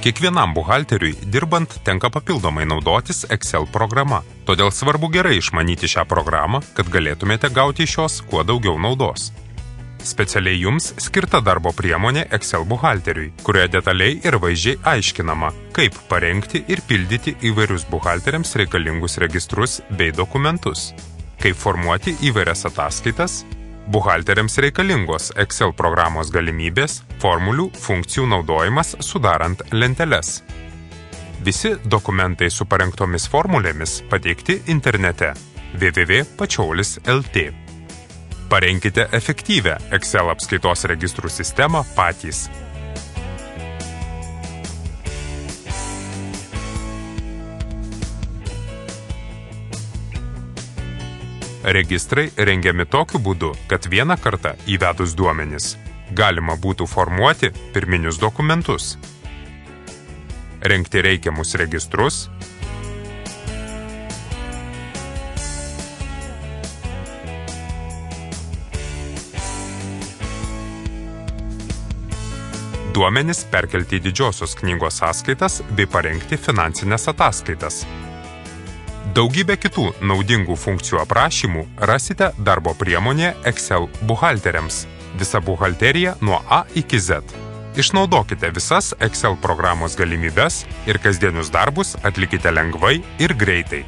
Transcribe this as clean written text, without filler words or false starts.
Kiekvienam buhalteriui dirbant tenka papildomai naudotis Excel programa. Todėl svarbu gerai išmanyti šią programą, kad galėtumėte gauti iš jos kuo daugiau naudos. Specialiai jums skirta darbo priemonė Excel buhalteriui, kurioje detaliai ir vaizdžiai aiškinama, kaip parengti ir pildyti įvairius buhalteriams reikalingus registrus bei dokumentus, kaip formuoti įvairias ataskaitas, buhalteriams reikalingos Excel programos galimybės, formulių, funkcijų naudojimas sudarant lenteles. Visi dokumentai su parengtomis formulėmis pateikti internete www.pachaulis.lt. Parenkite efektyvią Excel apskaitos registrų sistemą patys. Registrai rengiami tokiu būdu, kad vieną kartą įvedus duomenis galima būtų formuoti pirminius dokumentus, rengti reikiamus registrus, duomenis perkelti į didžiosios knygos sąskaitas bei parengti finansinės ataskaitas. Daugybę kitų naudingų funkcijų aprašymų rasite darbo priemonėje Excel buhalteriams. Visa buhalterija nuo A iki Z. Išnaudokite visas Excel programos galimybes ir kasdienius darbus atlikite lengvai ir greitai.